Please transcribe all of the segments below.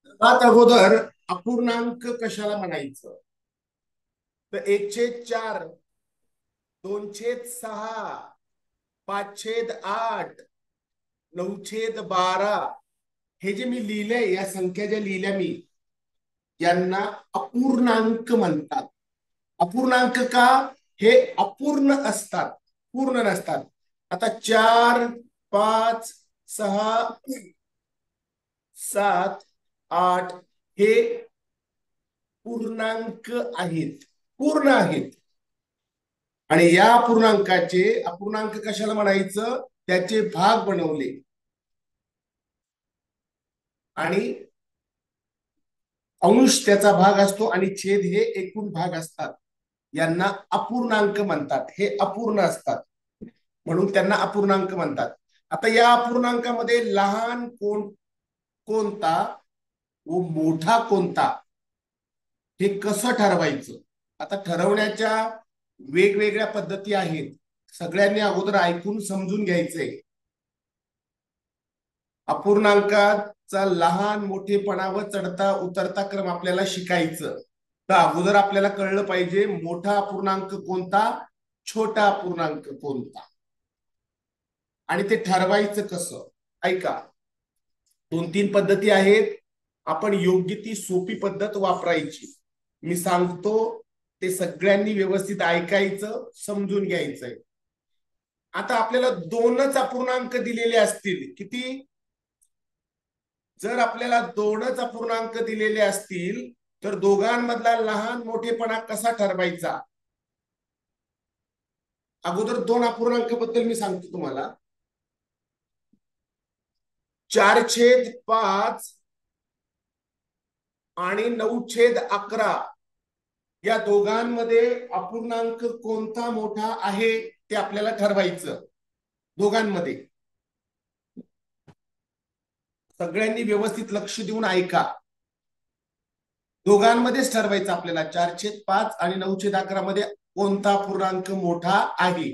सर्वात अगोदर अपूर्णांक कशाला म्हणायचं? तर 1/4, 2/6, 5/8, 9/12 हे जे मी लिहिलंय, या संख्या ज्या लिहिल्या मी, यांना अपूर्णांक म्हणतात. अपूर्णांक का? हे अपूर्ण असतात, पूर्ण नसतात. आता 4, 5, 6, 7, 8 हे पूर्णांक आहेत, पूर्ण आहेत. आणि या पूर्णांकाचे अपूर्णांक कशाला म्हणायचं? त्याचे भाग बनवले आणि अंश त्याचा भाग असतो आणि छेद हे एकूण भाग असतात. यांना अपूर्णांक म्हणतात. हे अपूर्ण असतात म्हणून त्यांना अपूर्णांक म्हणतात. आता या अपूर्णांकामध्ये लहान कोणता व मोठा कोणता हे कसं ठरवायचं? आता ठरवण्याच्या वेगवेगळ्या पद्धती आहेत. सगळ्यांनी अगोदर ऐकून समजून घ्यायचंय. अपूर्णांकाचा लहान मोठेपणा व चढता उतरता क्रम आपल्याला शिकायचं. तर अगोदर आपल्याला कळलं पाहिजे मोठा अपूर्णांक कोणता, छोटा अपूर्णांक कोणता, आणि ते ठरवायचं कसं. ऐका, 2-3 पद्धती आहेत. आपण योग्य ती सोपी पद्धत वापरायची. मी सांगतो ते सगळ्यांनी व्यवस्थित ऐकायचं, समजून घ्यायचंय. आता आपल्याला 2च अपूर्णांक दिलेले असतील. किती? जर आपल्याला 2च अपूर्णांक दिलेले असतील तर दोघांमधला लहान मोठेपणा कसा ठरवायचा? अगोदर 2 अपूर्णांकाबद्दल मी सांगतो तुम्हाला. 4/5 आणि 9/11 या दोघांमध्ये अपूर्णांक कोणता मोठा आहे ते आपल्याला ठरवायचं. दोघांमध्ये सगळ्यांनी व्यवस्थित लक्ष देऊन ऐका. दोघांमध्येच ठरवायचं आपल्याला 4/5 आणि 9/11 मध्ये कोणता अपूर्णांक मोठा आहे.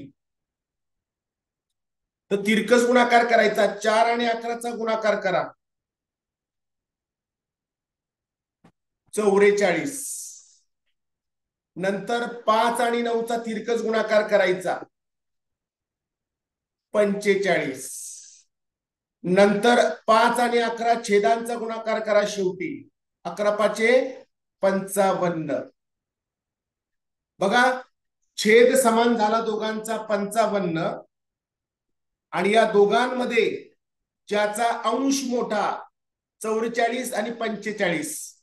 तर तिरकस गुणाकार करायचा. 4 आणि 11चा गुणाकार करा, 44. नंतर 5 आणि 9चा तिरकस गुणाकार करायचा, 45. नंतर 5 आणि 11 छेदांचा गुणाकार करा शेवटी, 11×5=55. बघा, छेद समान झाला दोघांचा 55. आणि या दोघांमध्ये ज्याचा अंश मोठा 44 आणि 45,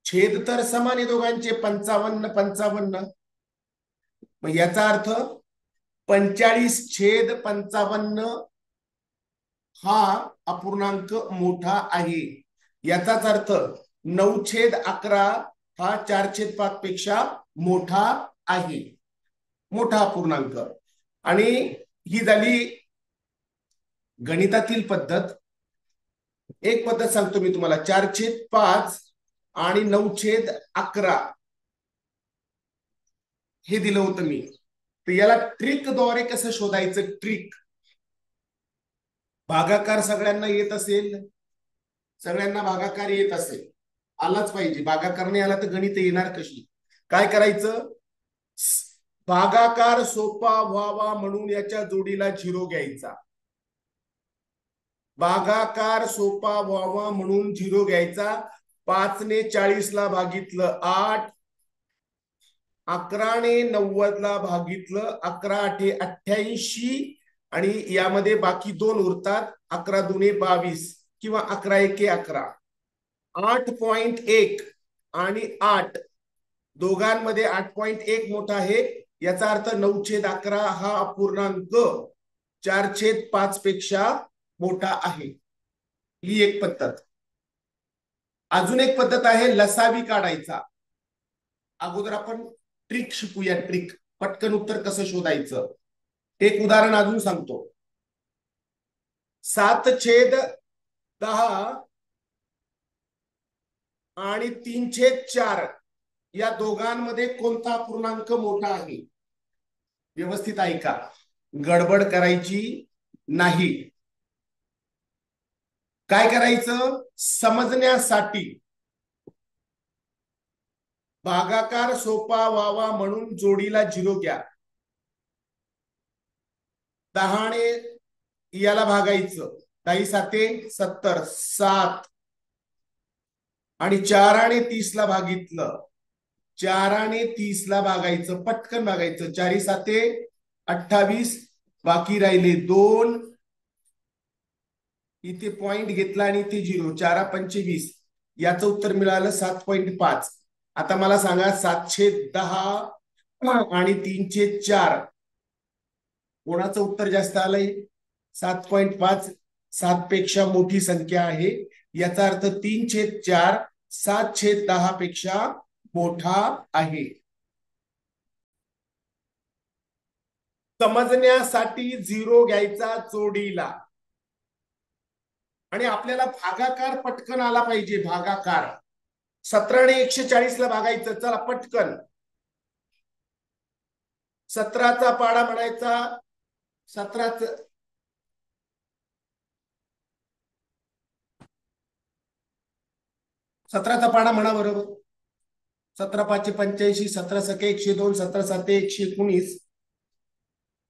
छेद तर समान आहे दोघांचे 55-55. मग याचा अर्थ 45/55 हा अपूर्णांक मोठा आहे. याचाच अर्थ 9/11 हा 4/5 पेक्षा मोठा आहे, मोठा अपूर्णांक. आणि ही झाली गणितातील पद्धत. एक पद्धत सांगतो मी तुम्हाला. 4/5 आणि 9/11 हे दिलं होतं मी. तर याला ट्रिकद्वारे कसं शोधायचं? ट्रिक. भागाकार सगळ्यांना येत असेल? सगळ्यांना भागाकार येत असेल, आलाच पाहिजे. भागाकार नाही आला तर गणित येणार कशी? काय करायचं? भागाकार सोपा व्हावा म्हणून याच्या जोडीला 0 घ्यायचा. भागाकार सोपा व्हावा म्हणून 0 घ्यायचा. 5 ने 40 ला भागितलं 8, 11 ने 90 ला भागितलं 11×8=88, आणि यामध्ये बाकी 2 उरतात, 11×2=22 किंवा 11×1=11. 8.1 आणि 8 दोघांमध्ये 8.1 मोठा आहे. याचा अर्थ 9/11 हा अपूर्णांक 4/5 पेक्षा मोठा आहे. ही एक पद्धत. अजून एक पद्धत आहे लसावी काढायचा. अगोदर आपण ट्रिक शिकूया. ट्रिक, पटकन उत्तर कसं शोधायचं. एक उदाहरण अजून सांगतो. 7/10 आणि 3/4 या दोघांमध्ये कोणता अपूर्णांक मोठा आहे? व्यवस्थित ऐका, गडबड करायची नाही. काय करायचं समजण्यासाठी भागाकार सोपा व्हावा म्हणून जोडीला 0 घ्या. 10 ने याला भागायचं 10 साते 70 7 आणि 4 ने 30 ला भागितलं 4 ने 30 ला भागायचं पटकन भागायचं 4 साते 28 बाकी राहिले 2 इथे पॉइंट घेतला आणि इथे 0 4 25 याचं उत्तर मिळालं 7.5. आता मला सांगा 7/10 आणि 3/4 कोणाचं उत्तर जास्त आलंय 7.5 7 पेक्षा मोठी संख्या आहे याचा अर्थ 3/4 7/10 पेक्षा मोठा आहे. समजण्यासाठी 0 घ्यायचा जोडीला आणि आपल्याला भागाकार पटकन आला पाहिजे. भागाकार 17 ने 140 ला भागायचं चला पटकन 17चा पाडा म्हणायचा 17चा पाडा म्हणा बरोबर 17 5 85 17 सके 102 17 7 119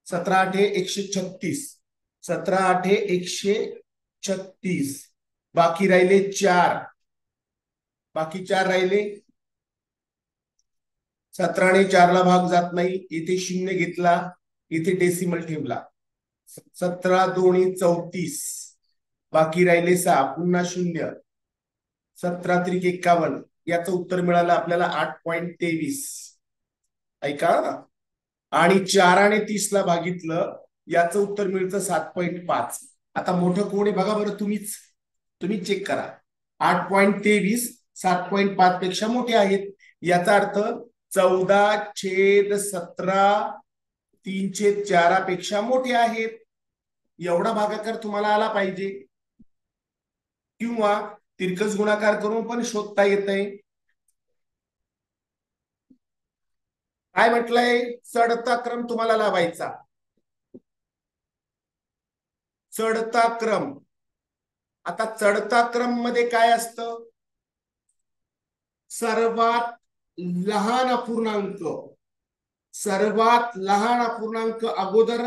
17 8 136 17 8 136 बाकी राहिले 4 बाकी 4 राहिले 17 ने 4 ला भाग जात नाही इथे 0 घेतला इथे डेसिमल ठेवला 17 2 34 बाकी राहिले 6 पुन्हा 0 17 त्रिक 51 याचं उत्तर मिळालं आपल्याला 8.23. ऐका आणि 4 ने 30 ला भागितलं याचं उत्तर मिळतं 7.5. आता मोठं कोण आहे बघा बरं तुम्ही चेक करा 8.23 7.5 पेक्षा मोठे आहेत याचा अर्थ 14/17 3/4 पेक्षा मोठे आहेत. एवढा भागाकार तुम्हाला आला पाहिजे किंवा तिरकस गुणाकार करून पण शोधता येतंय. काय म्हटलंय चढता क्रम तुम्हाला लावायचा. चढता क्रम आता चढता क्रम मध्ये काय असतं सर्वात लहान अपूर्णांक अगोदर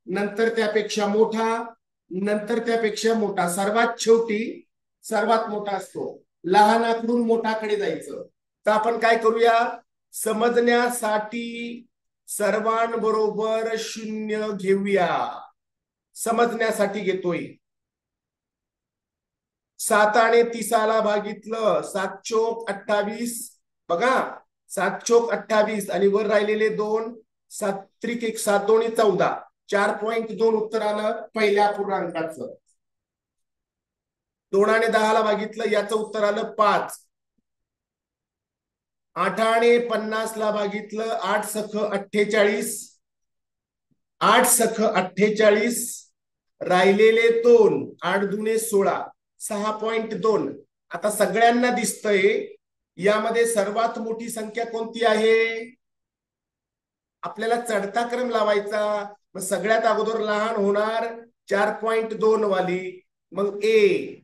नंतर त्यापेक्षा मोठा नंतर त्यापेक्षा मोठा सर्वात शेवटी सर्वात मोठा असतो. लहानाकडून मोठाकडे जायचं. तर आपण काय करूया समजण्यासाठी सर्वांबरोबर 0 घेऊया. समजण्यासाठी घेतोय 7 आणि 30 ला भागितलं 7 चोक 28 बघा 7 चोक 28 आणि वर राहिलेले 2 7 त्रिक 1 7 2 14 4.2 उत्तर आलं पहिल्या अपूर्णांकाचं. 2 आणि 10 ला भागितलं याचं उत्तर आलं 5. 8 आणि 50 ला भागितलं 8 सख 48 8 सख 48 राहिलेले 2 8 दुने 16 6.2. आता सगळ्यांना दिसतंय यामध्ये सर्वात मोठी संख्या कोणती आहे आपल्याला चढता क्रम लावायचा. मग सगळ्यात अगोदर लहान होणार 4.2 वाली मग ए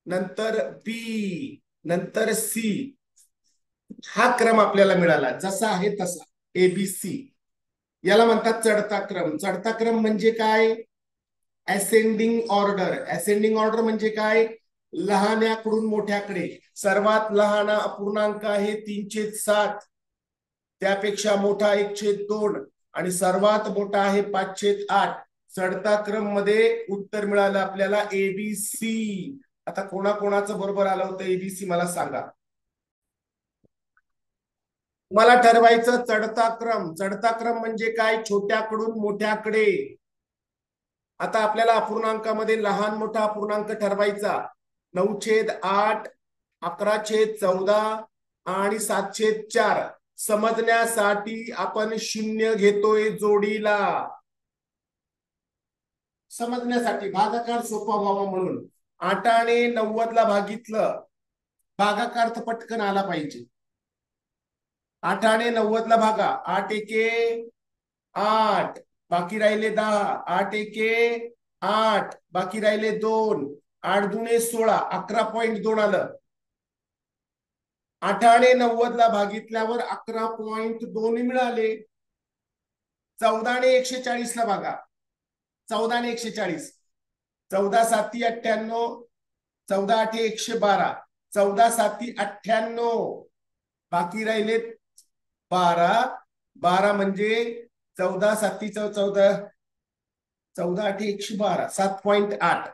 नंतर बी नंतर सी हा क्रम आपल्याला मिळाला जसा आहे तसा एबीसी याला म्हणतात चढता क्रम. चढता क्रम म्हणजे काय असेंडिंग ऑर्डर. असेंडिंग ऑर्डर म्हणजे काय लहान्याकडून मोठ्याकडे. सर्वात लहान अपूर्णांक आहे 3/7 त्यापेक्षा मोठा 1/2 आणि सर्वात मोठा आहे 5/8. चढता क्रम मध्ये उत्तर मिळालं आपल्याला एबीसी. आता कोणाकोणाचं बरोबर आलं होतं एबीसी मला सांगा. मला ठरवायचं चढता क्रम. चढता क्रम म्हणजे काय छोट्याकडून मोठ्याकडे. आता आपल्याला अपूर्णांकामध्ये लहान मोठा अपूर्णांक ठरवायचा 9/8 11/14 आणि 7/4. समजण्यासाठी आपण 0 घेतोय जोडीला. समजण्यासाठी भागाकार सोपा व्हावा म्हणून 8 आणि 90 ला भागितलं भागाकार तर पटकन आला पाहिजे. 8 आणि 90 ला भागा 8 एके 8 बाकी राहिले 10 8 एके 8, बाकी राहिले 2, 8 दुणे 16, 11.2 आलं. 8 आणि 90 ला भागितल्यावर 11.2 मिळाले. 14 आणि 140 ला बघा, 14 आणि 140, 14 7 98, 14 8 112, 14 7 98, बाकी राहिले 12, 12 म्हणजे 14 7 14, 14 8 112, 7.8.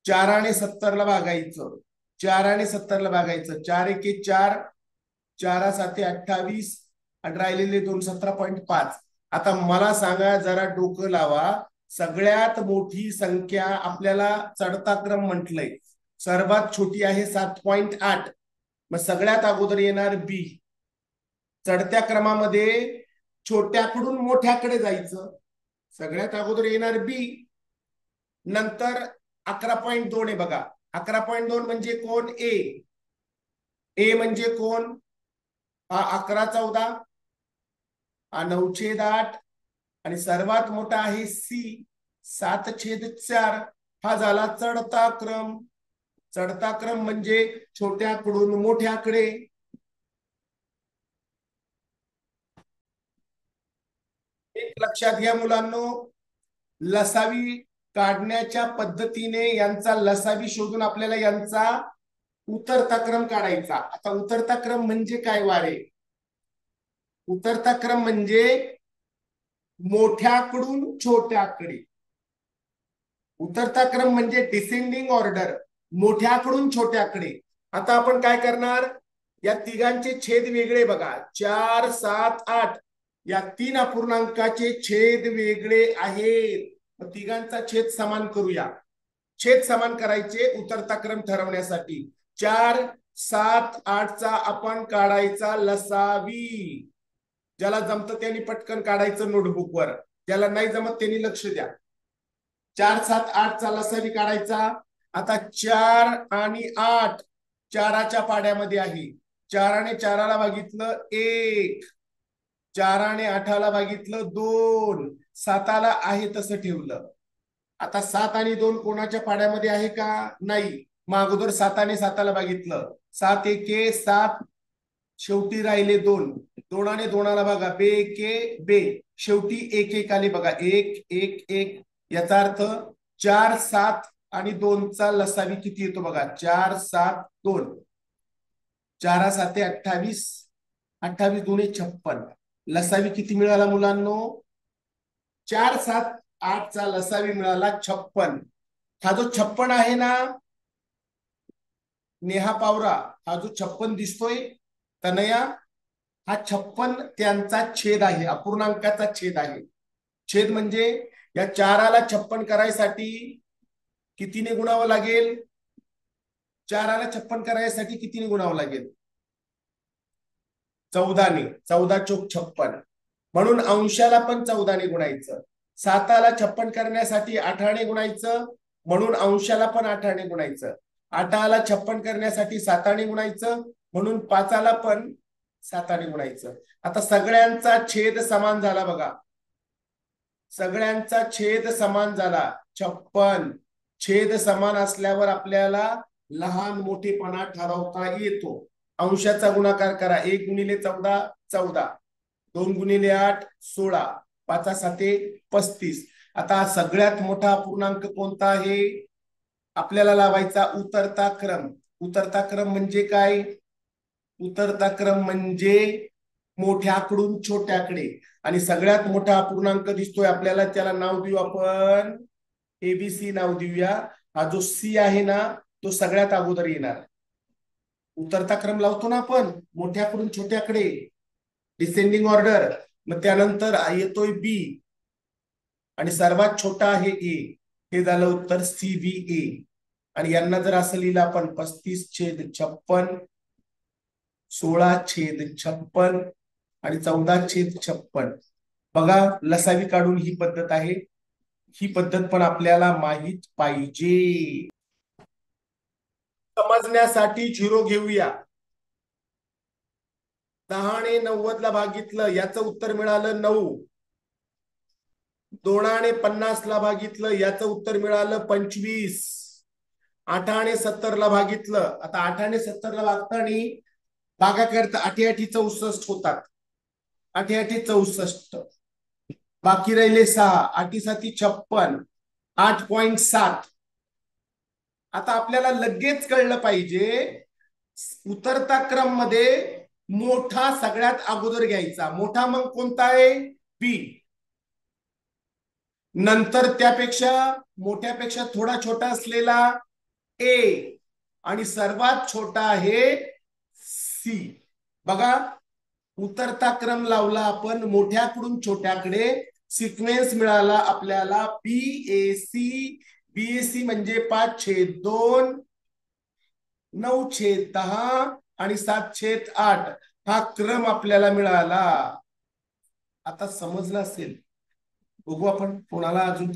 4 आणि 70 ला भागायचं, 4 आणि 70 ला भागायचं, 4 1 4, 4 7 28 आणि राहिलेले 2 17.5. आता मला सांगा, जरा डोकं लावा, सगळ्यात मोठी संख्या आपल्याला चढता क्रम म्हटलंय, सर्वात छोटी आहे 7.8. मग सगळ्यात अगोदर येणार बी. चढत्या क्रमामध्ये छोट्याकडून मोठ्याकडे जायचं, सगळ्यात अगोदर येणार बी, नंतर 11.2 आहे बघा. 11.2 म्हणजे कोण? ए. ए म्हणजे कोण? हा 11 14, हा 9/8 आणि सर्वात मोठा आहे सी 7/4. हा झाला चढता क्रम. चढता क्रम म्हणजे छोट्याकडून मोठ्याकडे. एक लक्षात घ्या मुलांनो, लसावी काढण्याच्या पद्धतीने यांचा लसावी शोधून आपल्याला यांचा उतरता क्रम काढायचा. आता उतरता क्रम म्हणजे काय वारे? उतरता क्रम म्हणजे मोठ्याकडून छोट्याकडे. उतरता क्रम म्हणजे डिसेंडिंग ऑर्डर, मोठ्याकडून छोट्याकडे. आता आपण काय करणार, या तिघांचे छेद वेगळे बघा, 4 7 8 या 3 अपूर्णांकाचे छेद वेगळे आहेत. तिघांचा छेद समान करूया. छेद समान करायचे उतरता क्रम ठरवण्यासाठी. 4 7 8 चा आपण काढायचा लसावी. ज्याला जमतं त्यांनी पटकन काढायचं नोटबुकवर, ज्याला नाही जमत त्यांनी लक्ष द्या. 4 7 8 चा लसावी काढायचा. आता 4 आणि 8 4च्या पाड्यामध्ये आहे. 4 आणि 4ला भागितलं 1, 4 आणि 8ला भागितलं 2, 7ला आहे तसं ठेवलं. आता 7 आणि 2 कोणाच्या पाड्यामध्ये आहे का? नाही. मग अगोदर 7 आणि 7ला भागितलं, 7 1 7, शेवटी राहिले 2, 2 आणि 2ला बघा, बे के बे, शेवटी 1 1 आले बघा, 1 1 1. याचा अर्थ 4 7 आणि 2 चा लसावी किती येतो बघा, 4 7 2, 4 7 28, 28 2 56. लसावी किती मिळाला मुलांनो? 4 7 8 चा लसावी मिळाला 56. हा जो 56 आहे ना नेहा पावरा, हा जो 56 दिसतोय तनया, हा 56 त्यांचा छेद आहे, अपूर्णांकाचा छेद आहे. छेद म्हणजे या 4ला 56 करायसाठी कितीने गुणावं लागेल? 4ला 56 करायसाठी कितीने गुणावं लागेल? 14ने. 14 चोक 56. म्हणून अंशाला पण 14ने गुणायचं. 7ला 56 करण्यासाठी 8ने गुणायचं, म्हणून अंशाला पण 8ने गुणायचं. 8ला 56 करण्यासाठी 7ने गुणायचं, म्हणून 5ला पण 7ने गुणायचं. आता सगळ्यांचा छेद समान झाला बघा, सगळ्यांचा छेद समान झाला 56. छेद समान असल्यावर आपल्याला लहान मोठेपणा ठरवता येतो. अंशाचा गुणाकार करा, 1 गुणिले 14 14, 2 गुणिले 8 16, 5 7 35. आता सगळ्यात मोठा पूर्णांक कोणता आहे? आपल्याला लावायचा उतरता क्रम. उतरता क्रम म्हणजे काय? उतरता क्रम म्हणजे मोठ्याकडून छोट्याकडे. आणि सगळ्यात मोठा अपूर्णांक दिसतोय आपल्याला, त्याला नाव देऊ आपण एबीसी नाव देऊया. हा जो सी आहे ना तो सगळ्यात अगोदर येणार. उतरता क्रम लावतो ना आपण मोठ्याकडून छोट्याकडे, डिसेंडिंग ऑर्डर. मग त्यानंतर येतोय बी आणि सर्वात छोटा आहे ए. हे झालं उत्तर CBA. आणि यांना जर असं लिहिलं आपण 35/56, 16/56 आणि 14/56. बघा लसावी काढून ही पद्धत आहे. ही पद्धत पण आपल्याला माहित पाहिजे. समजण्यासाठी 0 घेऊया. 10 ने 90 ला भागितलं, याचं उत्तर मिळालं 9. 2 आणि 50 ला भागितलं, याचं उत्तर मिळालं 25. 8 आणि 70 ला भागितलं, आता 8 आणि 70 ला भागताना भागाकरता 8 8 64 होतात. 8 8 64, बाकी राहिले 6. 8 7 56, 8.7. आता आपल्याला लगेच कळलं पाहिजे, उतरता क्रम मध्ये मोठा सगळ्यात अगोदर घ्यायचा. मोठा मग कोणता आहे? बी. नंतर त्यापेक्षा मोठ्यापेक्षा थोडा छोटा असलेला ए, आणि सर्वात छोटा आहे सी. बघा, उतरता क्रम लावला आपण मोठ्याकडून छोट्याकडे, सिक्वेन्स मिळाला आपल्याला बीएसी. बीएसी म्हणजे 5/2, 9/10 आणि 7/8. हा क्रम आपल्याला मिळाला. आता समजलं असेल. बघू आपण कोणाला अजून